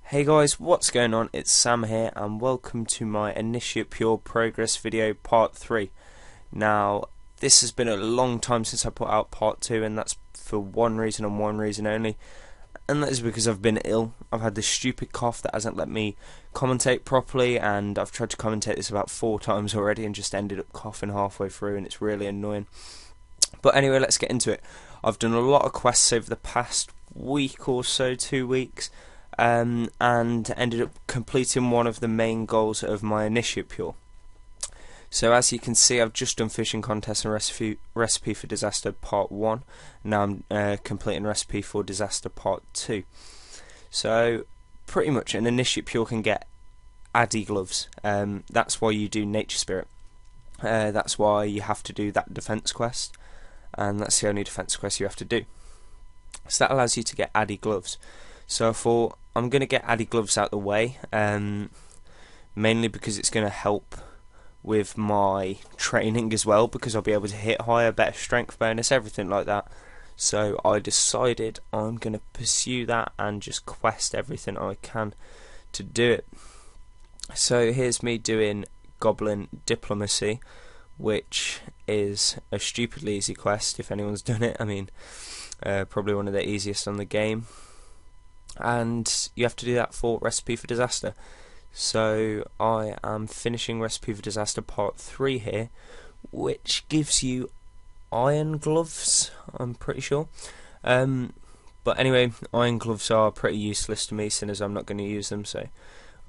Hey guys, what's going on? It's Sam here and welcome to my Initiate Pure Progress video part 3. Now, this has been a long time since I put out part 2, and that's for one reason and one reason only, and that is because I've been ill. I've had this stupid cough that hasn't let me commentate properly, and I've tried to commentate this about 4 times already and just ended up coughing halfway through, and it's really annoying. But anyway, let's get into it. I've done a lot of quests over the past week or so, 2 weeks, and ended up completing one of the main goals of my Initiate Pure. So as you can see, I've just done Fishing Contest and Recipe for Disaster Part 1. Now I'm completing Recipe for Disaster Part 2. So pretty much an Initiate Pure can get addy gloves. That's why you do Nature Spirit. That's why you have to do that defense quest, and that's the only defense quest you have to do. So that allows you to get addy gloves. So I thought I'm going to get addy gloves out of the way, mainly because it's going to help with my training as well, because I'll be able to hit higher, better strength bonus, everything like that. So I decided I'm going to pursue that and just quest everything I can to do it. So here's me doing Goblin Diplomacy, which is a stupidly easy quest if anyone's done it. I mean, probably one of the easiest on the game. And you have to do that for Recipe for Disaster. So I am finishing Recipe for Disaster Part 3 here, which gives you iron gloves, I'm pretty sure. But anyway, iron gloves are pretty useless to me, seeing as I'm not going to use them, so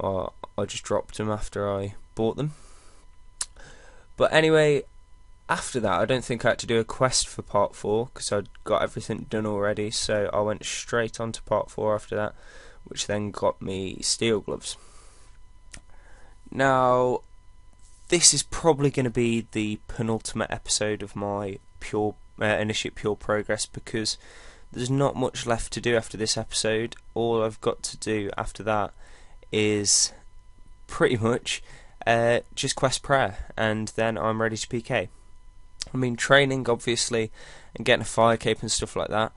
I just dropped them after I bought them. But anyway, after that, I don't think I had to do a quest for Part 4, because I'd got everything done already, so I went straight on to Part 4 after that, which then got me steel gloves. Now, this is probably going to be the penultimate episode of my Initiate Pure Progress, because there's not much left to do after this episode. All I've got to do after that is pretty much just quest prayer, and then I'm ready to PK. I mean, training, obviously, and getting a fire cape and stuff like that,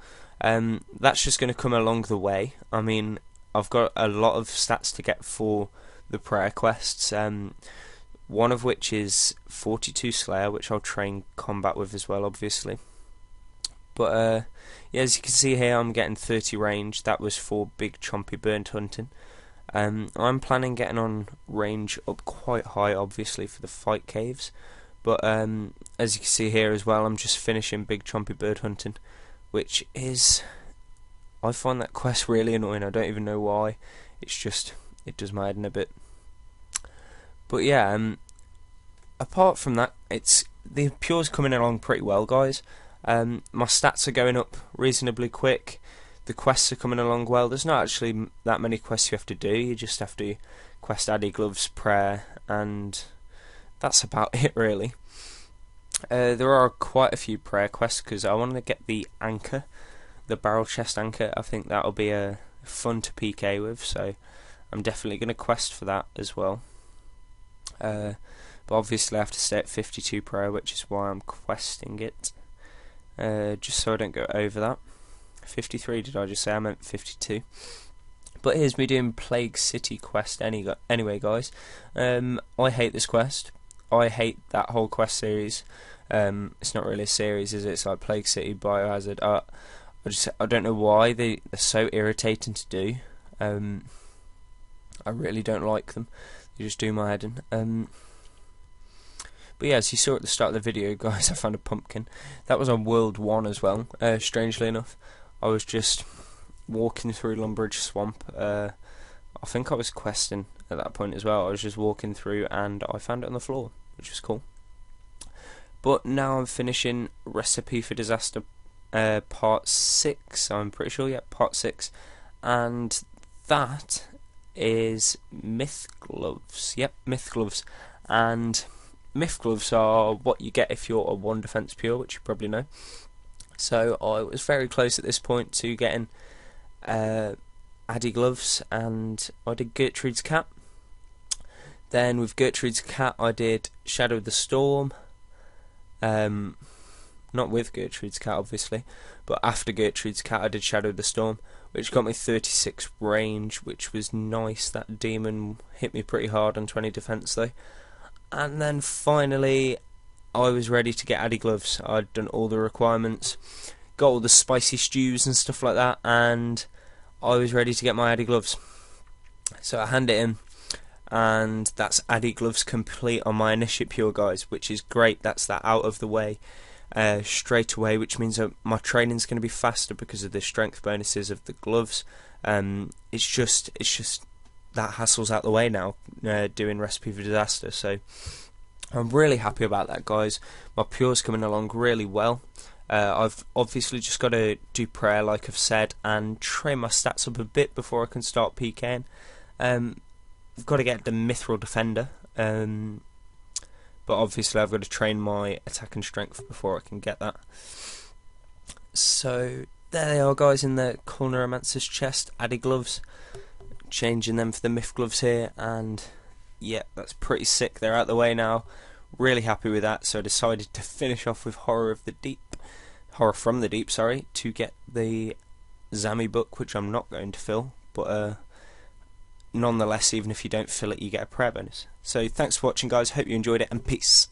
that's just going to come along the way. I mean, I've got a lot of stats to get for the prayer quests, one of which is 42 Slayer, which I'll train combat with as well, obviously. But yeah, as you can see here, I'm getting 30 range. That was for big chompy burnt hunting. I'm planning getting on range up quite high, obviously, for the fight caves. But as you can see here as well, I'm just finishing big chompy bird hunting, which is, I find that quest really annoying. I don't even know why. It's just, it does my head in a bit. But yeah, apart from that, the Pure's coming along pretty well, guys. My stats are going up reasonably quick. The quests are coming along well. There's not actually that many quests you have to do. You just have to quest addy gloves, prayer, and that's about it, really. There are quite a few prayer quests, because I want to get the anchor, the barrel chest anchor. I think that'll be fun to PK with, so I'm definitely going to quest for that as well. But obviously I have to stay at 52 prayer, which is why I'm questing it, just so I don't go over that. 53, did I just say? I meant 52. But here's me doing Plague City quest anyway, guys. I hate this quest. I hate that whole quest series. It's not really a series, is it? It's like Plague City, Biohazard. I don't know why they're so irritating to do. I really don't like them. They just do my head in. But yeah, as you saw at the start of the video, guys, I found a pumpkin. That was on World 1 as well, strangely enough. I was just walking through Lumbridge Swamp. I think I was questing at that point as well. I was just walking through and I found it on the floor, which was cool. But now I'm finishing Recipe for Disaster Part 6, I'm pretty sure, yeah, Part 6. And that is Myth Gloves. Yep, Myth Gloves. And Myth Gloves are what you get if you're a 1 defense pure, which you probably know. So I was very close at this point to getting addy gloves, and I did Gertrude's Cap. Then with Gertrude's Cap I did Shadow of the Storm. Not with Gertrude's Cat, obviously, but after Gertrude's Cat I did Shadow of the Storm, which got me 36 range, which was nice. That demon hit me pretty hard on 20 defense though. And then finally I was ready to get addy gloves. I'd done all the requirements, got all the spicy stews and stuff like that, and I was ready to get my addy gloves. So I hand it in, and that's addy gloves complete on my initiate pure, guys, which is great. That's that out of the way straight away, which means that my training's going to be faster because of the strength bonuses of the gloves. It's just that hassle's out the way now, doing Recipe for Disaster. So I'm really happy about that, guys. My pure's coming along really well. I've obviously just got to do prayer, like I've said, and train my stats up a bit before I can start PKing. I've got to get the Mithril Defender, but obviously I've got to train my attack and strength before I can get that. So there they are, guys, in the Culinary chest, addy gloves. Changing them for the myth gloves here, and yeah, that's pretty sick. They're out the way now. Really happy with that. So I decided to finish off with Horror from the Deep, sorry, to get the Zami book, which I'm not going to fill, but nonetheless, even if you don't fill it, you get a prayer bonus. So thanks for watching, guys. Hope you enjoyed it, and peace.